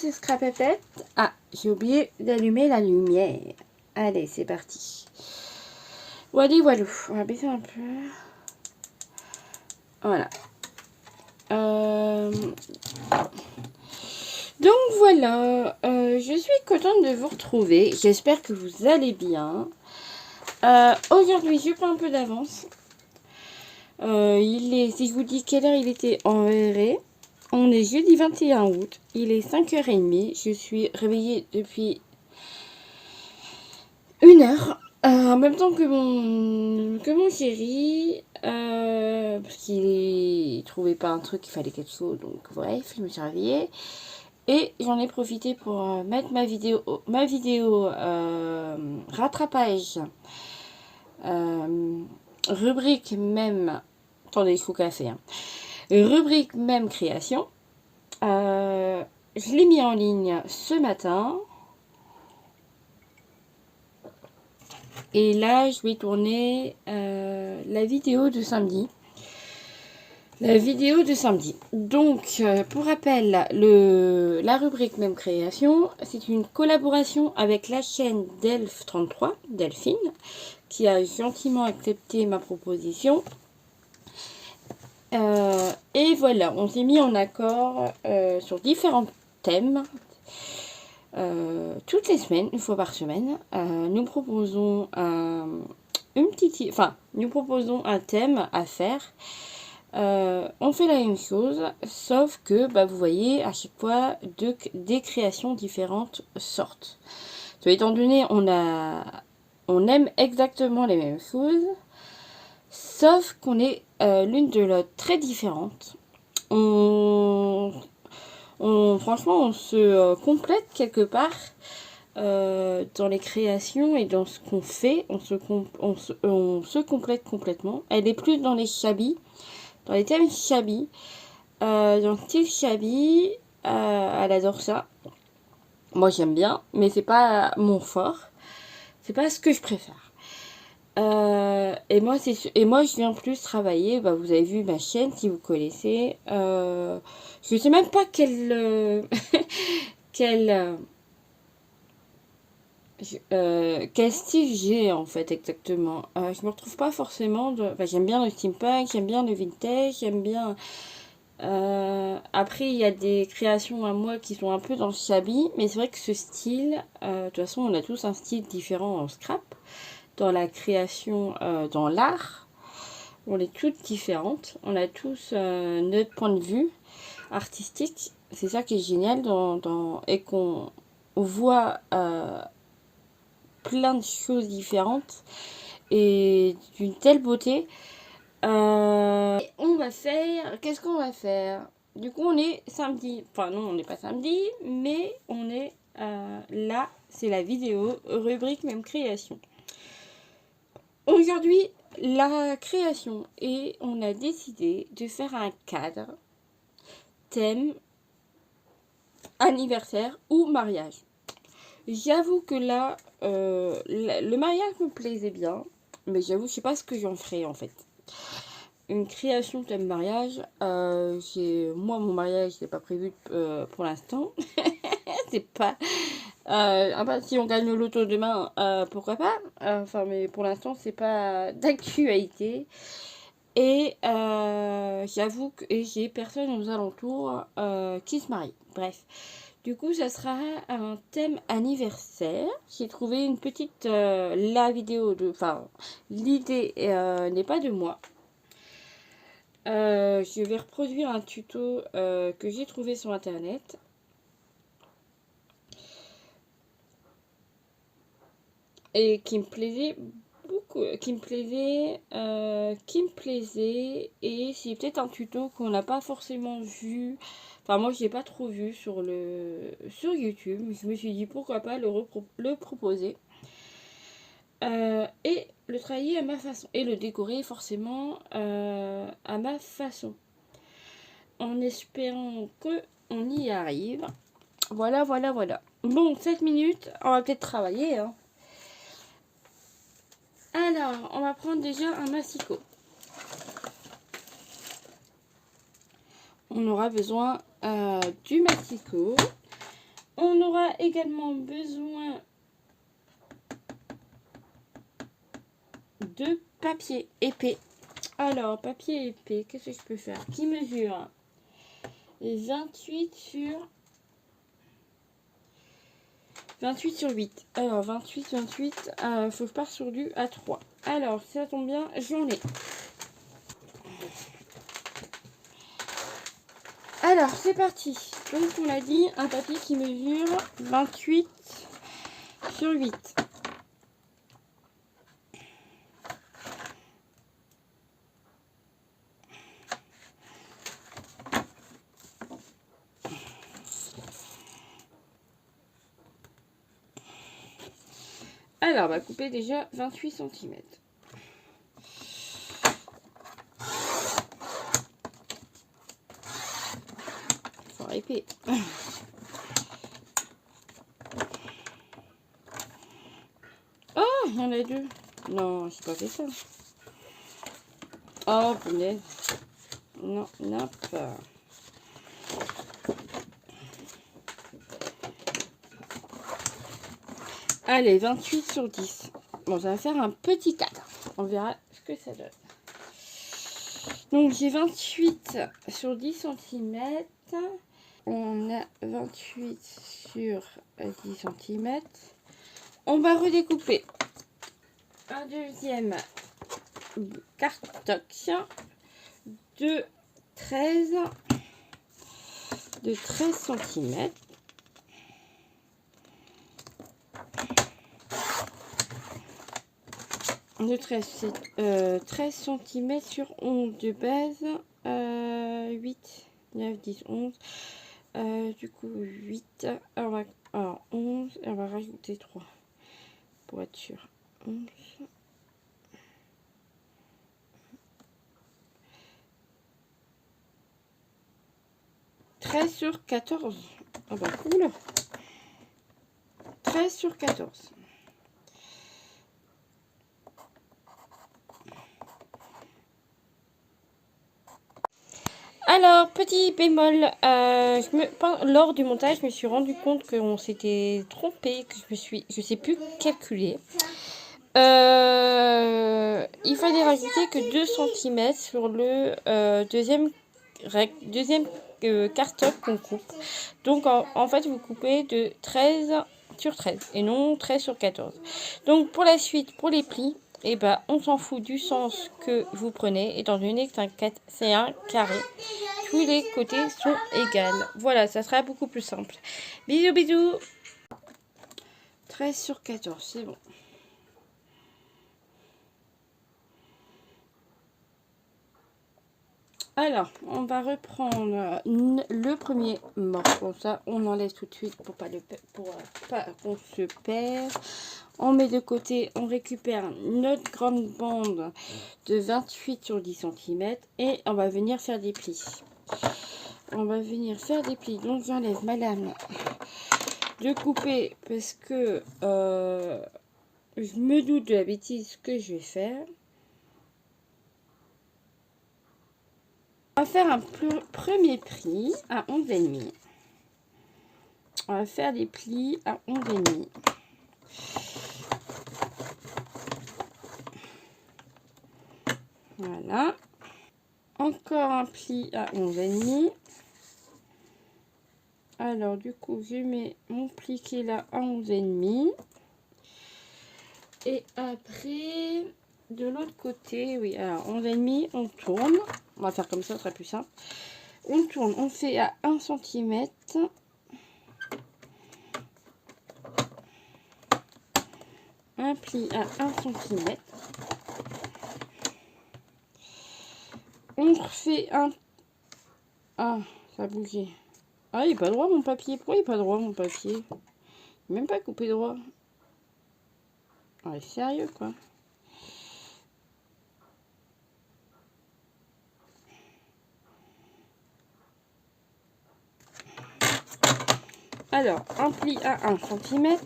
ce scrap est fait. Ah, j'ai oublié d'allumer la lumière. Allez, c'est parti. Voilà, voilà. On va baisser un peu. Voilà. Donc voilà, je suis contente de vous retrouver. J'espère que vous allez bien. Aujourd'hui, je prends un peu d'avance. Si je vous dis quelle heure il était, en verrez. On est jeudi 21 août. Il est 5h30. Je suis réveillée depuis 1 heure. En même temps que mon chéri. Parce qu'il trouvait pas un truc, il fallait quelque chose. Donc bref, je me suis réveillée. Et j'en ai profité pour mettre ma vidéo rattrapage. Rubrique même. Attendez, il faut café. Hein. Rubrique même création. Je l'ai mis en ligne ce matin. Et là, je vais tourner la vidéo de samedi. Donc, pour rappel, la rubrique même création, c'est une collaboration avec la chaîne Delph33, Delphine, qui a gentiment accepté ma proposition. Et voilà, on s'est mis en accord sur différents thèmes. Toutes les semaines, une fois par semaine, nous proposons nous proposons un thème à faire. On fait la même chose, sauf que vous voyez à chaque fois des créations différentes sortent. Étant donné, on aime exactement les mêmes choses, sauf qu'on est l'une de l'autre très différentes. Franchement, on se complète quelque part dans les créations et dans ce qu'on fait. On se complète complètement. Elle est plus dans les shabby, dans les thèmes shabby, dans le style shabby. Elle adore ça. Moi, j'aime bien, mais c'est pas mon fort. C'est pas ce que je préfère. Et moi, je viens plus travailler. Vous avez vu ma chaîne si vous connaissez. Je sais même pas quel style j'ai en fait exactement. Je me retrouve pas forcément. J'aime bien le steampunk, j'aime bien le vintage, j'aime bien. Après, il y a des créations à moi qui sont un peu dans le shabby, mais c'est vrai que ce style, de toute façon, on a tous un style différent en scrap. Dans la création, dans l'art, on est toutes différentes. On a tous notre point de vue artistique. C'est ça qui est génial et qu'on voit plein de choses différentes et d'une telle beauté. On va faire... Qu'est-ce qu'on va faire? Du coup, on est samedi. Enfin, non, on n'est pas samedi, mais on est là. C'est la vidéo rubrique même création. Aujourd'hui, la création, et on a décidé de faire un cadre, thème, anniversaire ou mariage. J'avoue que là, le mariage me plaisait bien, mais j'avoue, je sais pas ce que j'en ferai en fait. Une création thème mariage, moi mon mariage n'est pas prévu pour l'instant. C'est pas... si on gagne le loto demain, pourquoi pas. Mais pour l'instant, c'est pas d'actualité. Et j'avoue que j'ai personne aux alentours qui se marie. Bref. Du coup, ça sera un thème anniversaire. J'ai trouvé une petite... l'idée n'est pas de moi. Je vais reproduire un tuto que j'ai trouvé sur internet. Et qui me plaisait beaucoup, qui me plaisait, et c'est peut-être un tuto qu'on n'a pas forcément vu, moi je l'ai pas trop vu sur YouTube. Je me suis dit pourquoi pas le proposer et le travailler à ma façon et le décorer forcément à ma façon, en espérant que on y arrive. Voilà. Bon, 7 minutes, on va peut-être travailler, hein. Alors, on va prendre déjà un massicot. On aura besoin du massicot. On aura également besoin de papier épais. Alors, papier épais, qu'est-ce que je peux faire? Qui mesure 28 sur 8. Alors, 28, faut que je parte sur du A3. Alors, ça tombe bien, j'en ai. Alors, c'est parti. Donc, on a dit un papier qui mesure 28 sur 8. Alors, on va couper déjà 28 cm. Faut épais. Oh, il y en a deux. Non, j'ai pas fait ça. Oh, punaise. Non, non, pas. Allez, 28 sur 10. Bon, ça va faire un petit 4. On verra ce que ça donne. Donc, j'ai 28 sur 10 cm. On a 28 sur 10 cm. On va redécouper un deuxième cartox de 13 cm. De 13 cm sur 11 de base. 8, 9, 10, 11. Du coup, 8. Alors 11. Et on va rajouter 3 pour être sûr. 11. 13 sur 14. Ah bah cool. 13 sur 14. Alors, petit bémol, lors du montage, je me suis rendu compte qu'on s'était trompé, que je sais plus calculer. Il fallait rajouter que 2 cm sur le deuxième carton qu'on coupe. Donc, en fait, vous coupez de 13 sur 13 et non 13 sur 14. Donc, pour la suite, pour les plis, eh ben, on s'en fout du sens que vous prenez, étant donné que c'est un carré. Tous les côtés sont égaux. Voilà, ça sera beaucoup plus simple. Bisous, bisous. 13 sur 14, c'est bon. Alors, on va reprendre le premier morceau. Ça, on enlève tout de suite pour pas qu'on se perd. On met de côté, on récupère notre grande bande de 28 sur 10 cm et on va venir faire des plis. Donc, j'enlève ma lame de couper parce que je me doute de la bêtise que je vais faire. On va faire un premier pli à 11,5. On va faire des plis à 11,5. Voilà. Encore un pli à 11,5. Alors, du coup, je mets mon pli qui est là à 11,5. Et après, de l'autre côté, oui, alors 11,5, on tourne. On va faire comme ça, ce sera plus simple. On tourne, on fait à 1 cm. Un pli à 1 cm. On refait un... Ah, ça a bougé. Ah, il n'est pas droit mon papier. Pourquoi il n'est pas droit mon papier? Il n'est même pas coupé droit. Ah, sérieux quoi. Alors, un pli à 1 cm.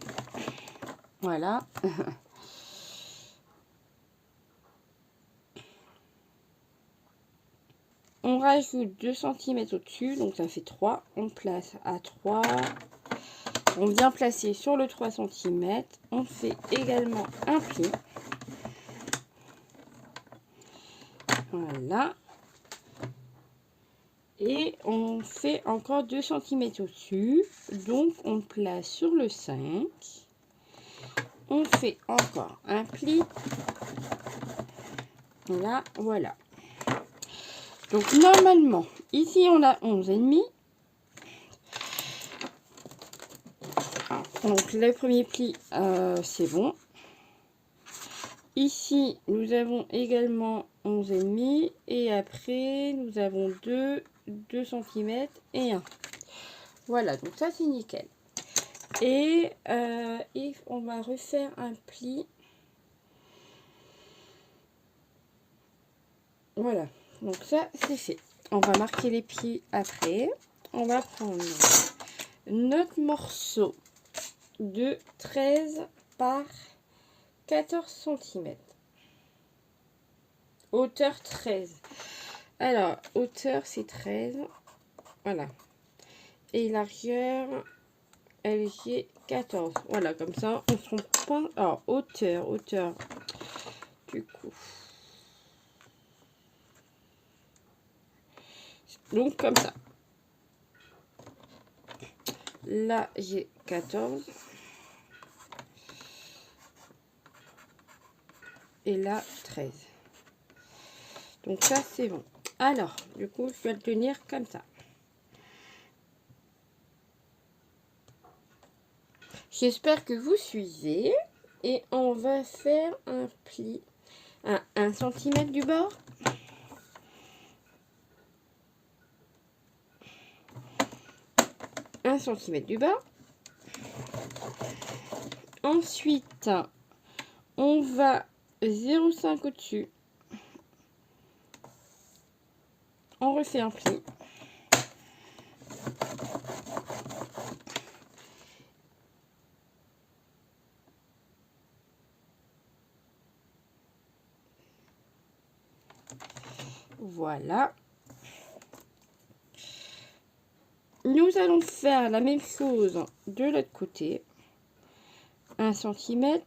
Voilà. On rajoute 2 cm au-dessus, donc ça fait 3. On place à 3. on vient placer sur le 3 cm. On fait également un pli. Voilà. Et on fait encore 2 cm au-dessus. Donc, on place sur le 5. On fait encore un pli. Là, voilà. Donc, normalement, ici, on a 11,5. Donc, le premier pli, c'est bon. Ici, nous avons également 11,5. Et après, nous avons 2 cm et 1. Voilà, donc ça, c'est nickel. Et on va refaire un pli. Voilà, donc ça, c'est fait. On va marquer les pieds après. On va prendre notre morceau de 13 par 14 cm. Hauteur 13. Alors, hauteur, c'est 13. Voilà. Et largeur, LG 14. Voilà, comme ça, on se trompe pas. Alors, hauteur. Du coup. Donc, comme ça. Là, j'ai 14. Et là, 13. Donc, ça, c'est bon. Alors, du coup, je vais le tenir comme ça. J'espère que vous suivez. Et on va faire un pli à 1 cm du bord. Cm du bas. Ensuite, on va 0,5 au-dessus. On refait un pli. Voilà. Nous allons faire la même chose de l'autre côté. 1 cm.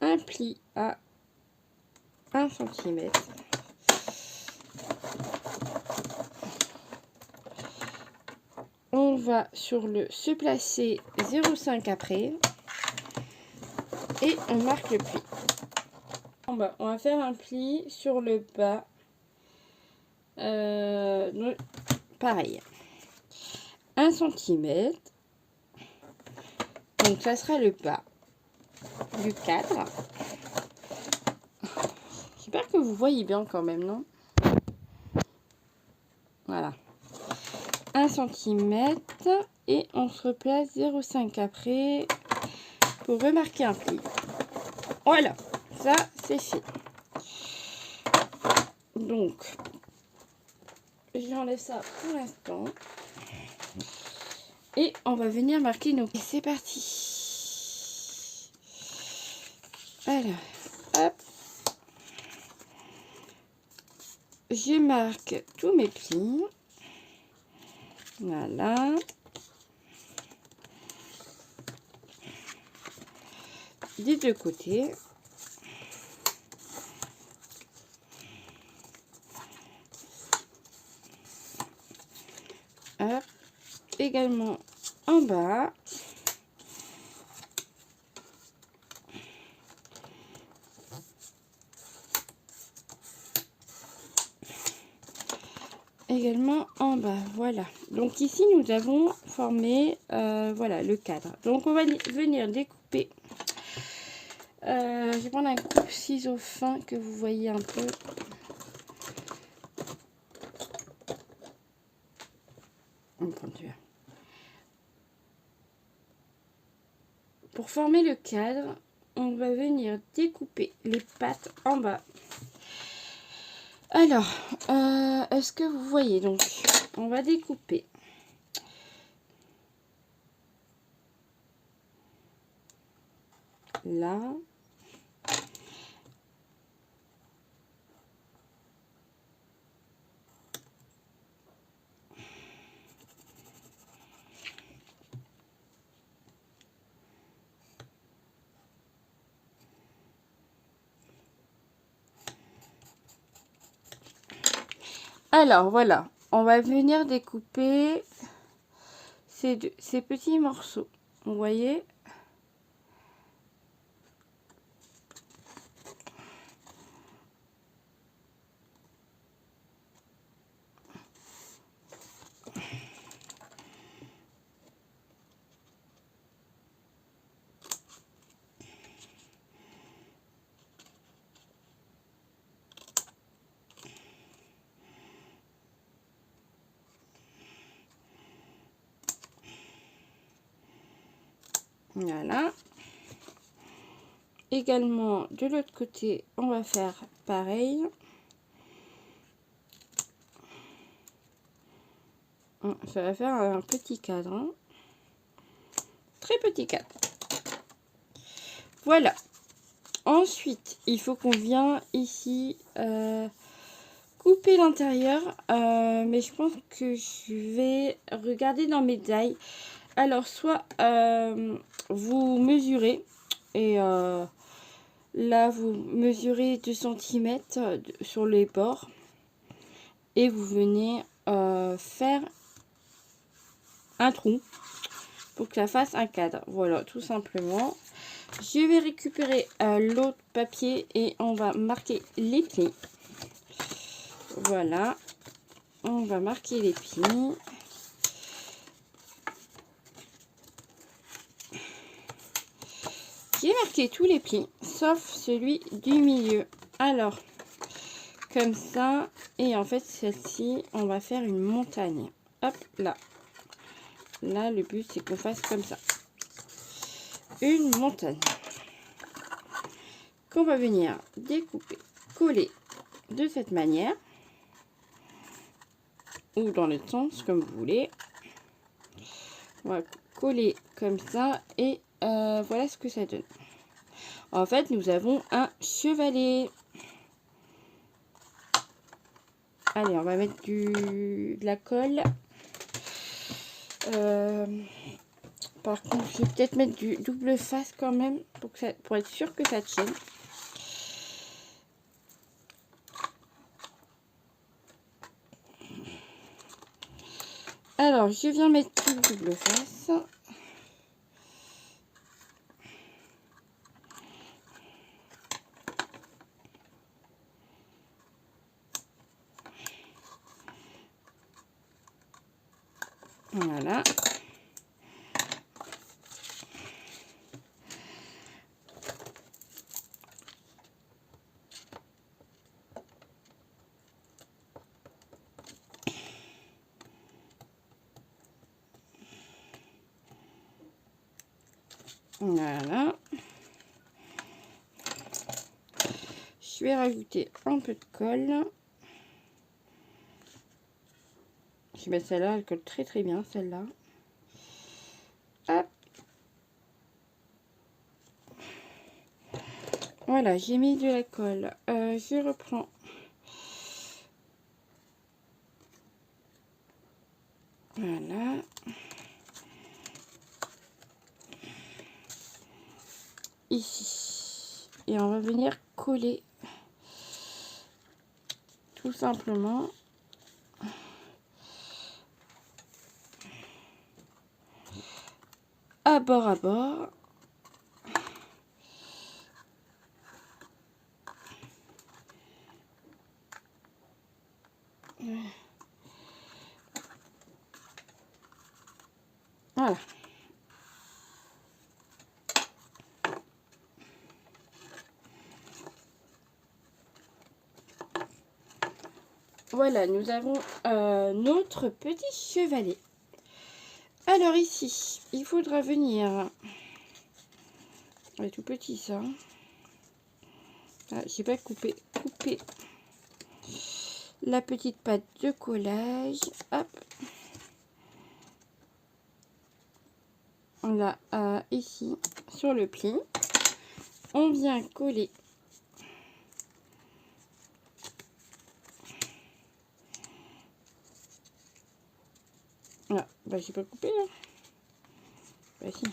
Un pli à 1 cm. On va sur le se placer 0,5 après. Et on marque le pli. On va faire un pli sur le bas. Pareil. 1 cm. Donc ça sera le bas du cadre. J'espère que vous voyez bien quand même, non? Voilà. 1 cm. Et on se replace 0,5 après pour remarquer un pli. Voilà. Ça, c'est fait. Donc, j'enlève ça pour l'instant. Et on va venir marquer nos... Et c'est parti. Alors, hop. Je marque tous mes plis. Voilà. Des deux côtés. Hop. Également en bas. Également en bas, voilà. Donc ici nous avons formé voilà le cadre. Donc on va venir découper. Je vais prendre un coupe-ciseau fin que vous voyez un peu. Pour former le cadre, on va venir découper les pattes en bas. Alors, est-ce que vous voyez? Donc, on va découper là. Alors voilà, on va venir découper ces petits morceaux. Vous voyez? Voilà. Également, de l'autre côté, on va faire pareil. Ça va faire un petit cadre. Hein. Très petit cadre. Voilà. Ensuite, il faut qu'on vienne ici couper l'intérieur. Mais je pense que je vais regarder dans mes tailles. Alors, soit vous mesurez et là, vous mesurez 2 cm sur les bords et vous venez faire un trou pour que ça fasse un cadre. Voilà, tout simplement. Je vais récupérer l'autre papier et on va marquer les plis. Voilà, on va marquer les plis. J'ai marqué tous les plis, sauf celui du milieu. Alors, comme ça, et en fait, celle-ci, on va faire une montagne. Hop, là. Là, le but, c'est qu'on fasse comme ça. Une montagne. Qu'on va venir découper, coller de cette manière. Ou dans le sens, comme vous voulez. On va coller comme ça, et voilà ce que ça donne. En fait, nous avons un chevalet. Allez, on va mettre de la colle. Par contre, je vais peut-être mettre du double face quand même pour être sûr que ça tienne. Alors, je viens mettre du double face. Voilà. Voilà. Je vais rajouter un peu de colle. Je vais mettre celle-là, elle colle très très bien, celle-là. Hop. Voilà, j'ai mis de la colle. Je reprends. Voilà. Ici. Et on va venir coller. Tout simplement. À bord à bord. Voilà. Voilà, nous avons notre petit chevalet. Alors ici, il faudra venir... Il est tout petit ça. Ah, j'ai pas coupé. Couper la petite patte de collage. Hop. On l'a ici sur le pli. On vient coller. Ah, bah j'ai pas coupé là. Bah si.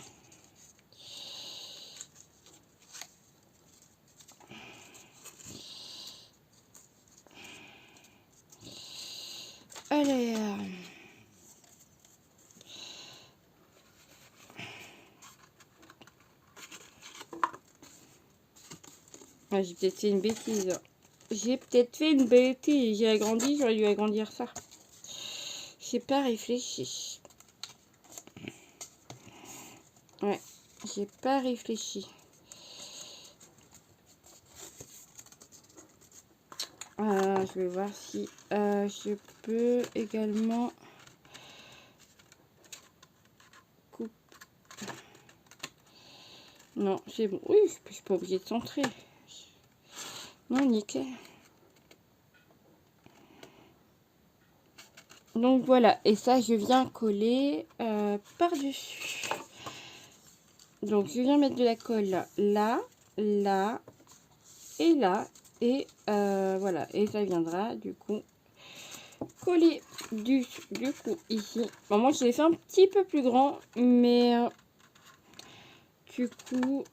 allez. Ah, j'ai peut-être fait une bêtise. J'ai agrandi, j'aurais dû agrandir ça. J'ai pas réfléchi. Ouais, j'ai pas réfléchi. Je vais voir si je peux également couper. Non, c'est bon. Oui, je suis pas obligée de centrer. Non, nickel. Donc voilà, et ça je viens coller par-dessus. Donc je viens mettre de la colle là, là et là. Et voilà, et ça viendra du coup coller du coup ici. Bon, moi je l'ai fait un petit peu plus grand, mais du coup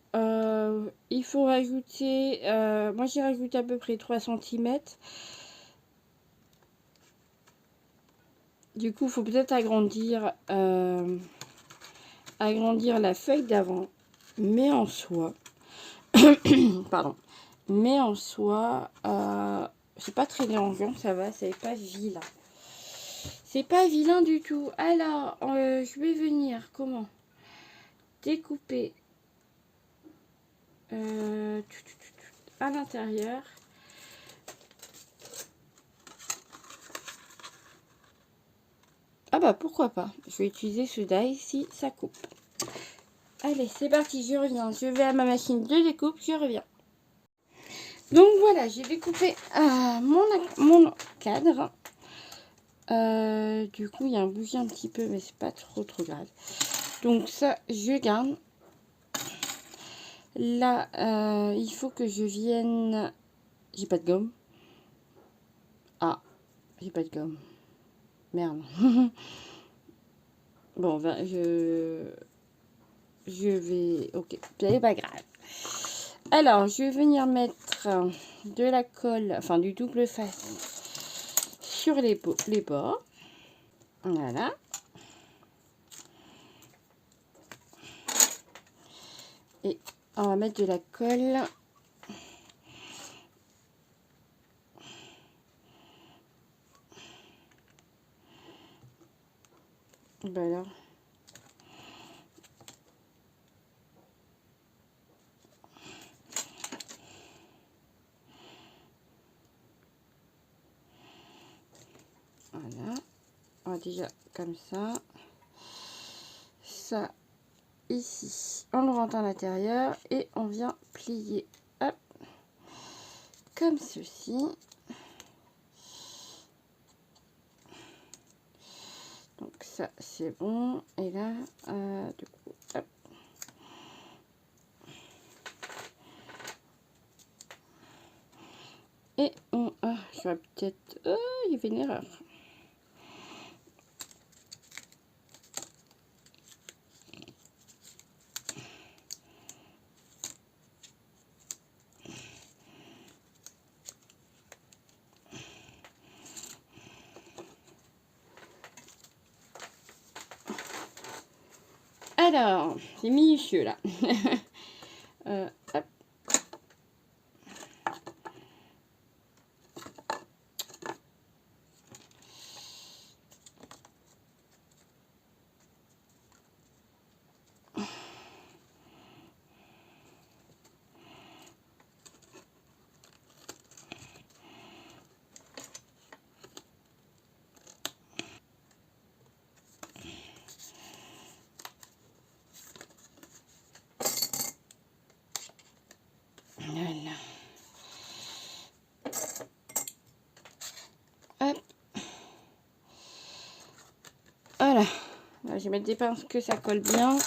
il faut rajouter, moi j'ai rajouté à peu près 3 cm. Du coup il faut peut-être agrandir la feuille d'avant, mais en soi pardon, mais en soi c'est pas très dérangeant, ça va, c'est pas vilain, c'est pas vilain du tout. Alors je vais venir comment découper à l'intérieur. Ah bah pourquoi pas, je vais utiliser ce die si ça coupe. Allez, c'est parti, je reviens, je vais à ma machine de découpe, je reviens. Donc voilà, j'ai découpé mon cadre. Du coup, il y a un bouger un petit peu, mais c'est pas trop grave. Donc ça, je garde. Là, il faut que je vienne... J'ai pas de gomme. Ah, j'ai pas de gomme. Merde. Bon, ben, je vais... Ok, c'est pas grave. Alors, je vais venir mettre de la colle, enfin du double face sur les bords. Voilà. Et on va mettre de la colle. Ben alors. Voilà. On va déjà comme ça. Ça ici. On le rentre à l'intérieur et on vient plier. Hop. Comme ceci. Donc ça c'est bon. Et là, du coup, hop. Et on... Ah, j'aurais peut-être... il y avait une erreur. Alors, c'est minutieux là. Hop. Voilà. Hop. Voilà. Là, je vais mettre des pinces que ça colle bien.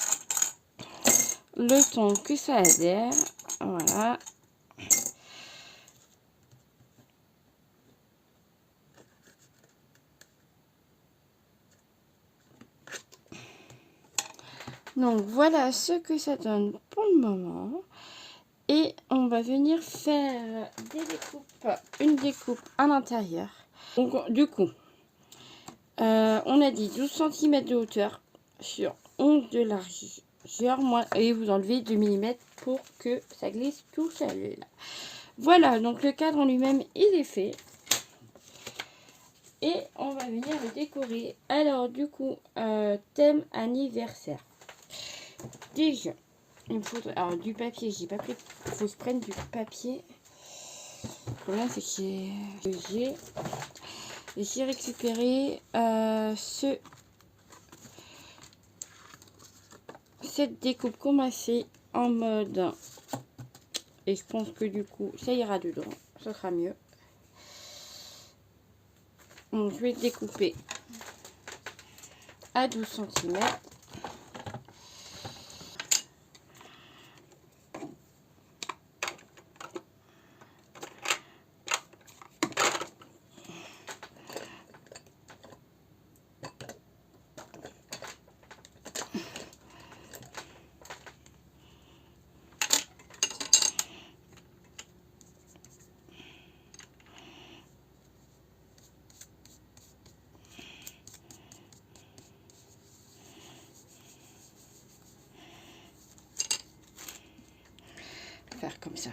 Le temps que ça adhère. Voilà. Donc voilà ce que ça donne pour le moment. Et on va venir faire des découpes, une découpe à l'intérieur. Donc du coup, On a dit 12 cm de hauteur sur 11 de largeur. Et vous enlevez 2 mm pour que ça glisse tout seul. Voilà, donc le cadre en lui-même, il est fait. Et on va venir le décorer. Alors, du coup, thème anniversaire. Déjà, il me faudrait... Alors, du papier, j'ai pas pris... Il faut que je prenne du papier. Le problème, c'est que j'ai récupéré cette découpe qu'on m'a fait en mode... Et je pense que du coup, ça ira dedans. Ça sera mieux. Donc, je vais découper à 12 cm. Faire comme ça.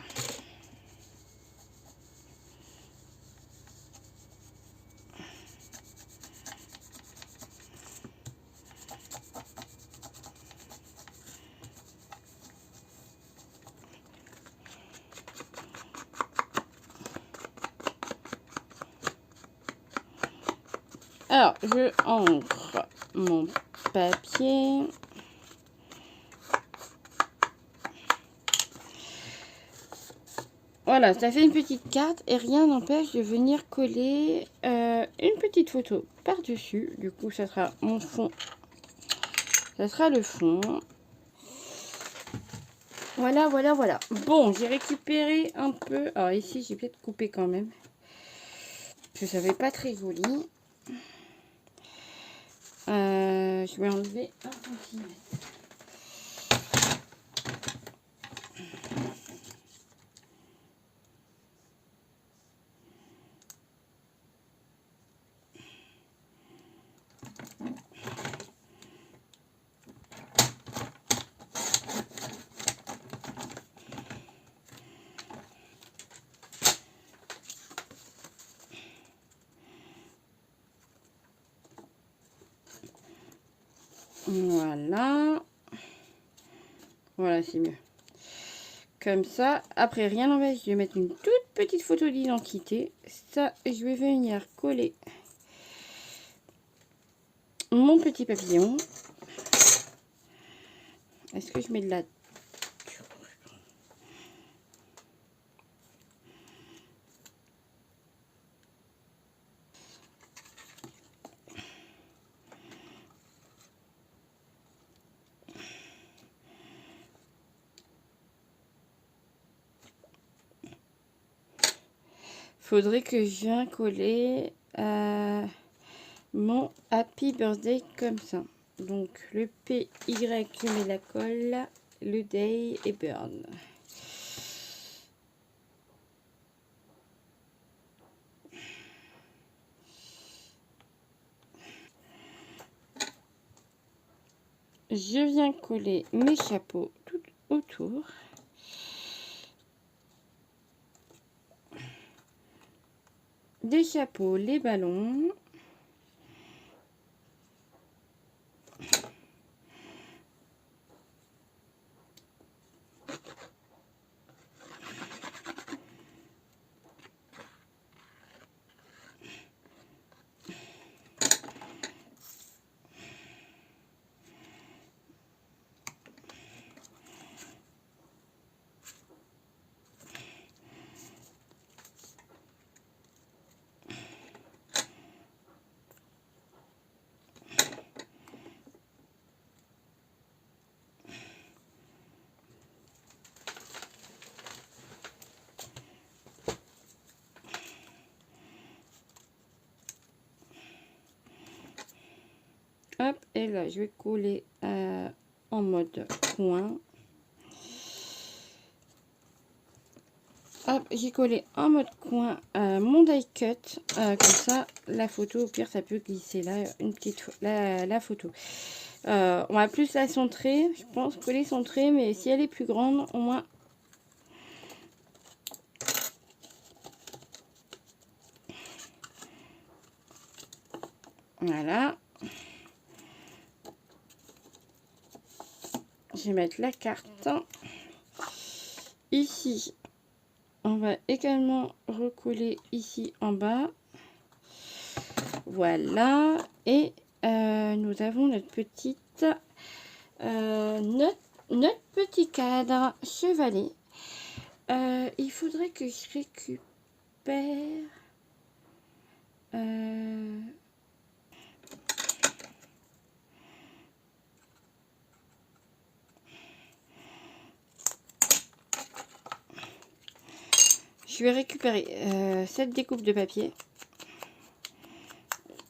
Alors, je ancre mon papier. Voilà, ça fait une petite carte et rien n'empêche de venir coller une petite photo par-dessus. Du coup, ça sera mon fond. Ça sera le fond. Voilà, voilà, voilà. Bon, j'ai récupéré un peu. Alors ici, j'ai peut-être coupé quand même. Parce que ça fait pas très joli. Je vais enlever 1 cm. Voilà. Voilà, c'est mieux. Comme ça. Après, rien n'empêche de mettre une toute petite photo d'identité. Ça, je vais venir coller mon petit papillon. Est-ce que je mets de la... Faudrait que je vienne coller mon Happy Birthday comme ça. Donc le PY, je mets la colle, le Day et Burn. Je viens coller mes chapeaux tout autour. Des chapeaux, les ballons. Hop, et là, je vais coller en mode coin. Hop, j'ai collé en mode coin mon die cut. Comme ça, la photo, au pire, ça peut glisser là, une petite la photo. On va plus la centrer. Je pense coller centrer, mais si elle est plus grande, au moins. Voilà. Je vais mettre la carte. Ici, on va également recoller ici en bas. Voilà. Et nous avons notre petite notre petit cadre chevalet. Il faudrait que je récupère je vais récupérer cette découpe de papier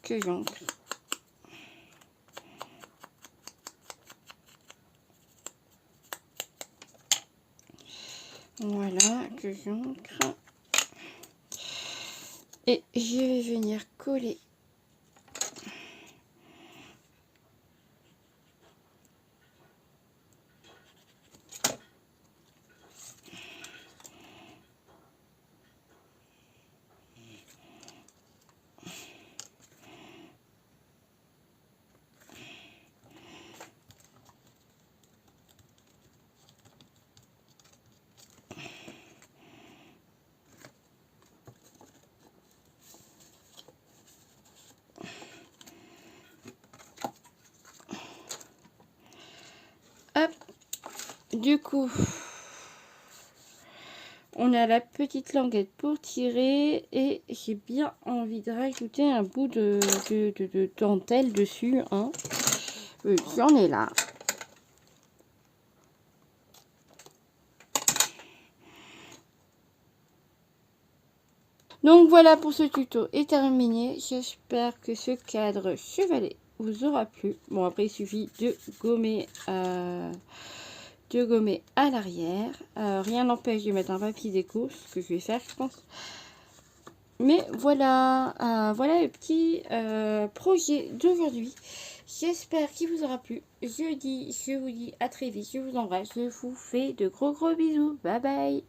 que j'encre. Voilà, que j'encre. Et je vais venir coller hop. Du coup, on a la petite languette pour tirer et j'ai bien envie de rajouter un bout de dentelle dessus. Hein. J'en ai là. Donc voilà, pour ce tuto est terminé. J'espère que ce cadre chevalet vous aura plu. Bon, après il suffit de gommer à l'arrière. Rien n'empêche de mettre un papier déco, ce que je vais faire, je pense. Mais voilà, voilà le petit projet d'aujourd'hui. J'espère qu'il vous aura plu. Je vous dis à très vite. Je vous embrasse. Je vous fais de gros bisous. Bye bye.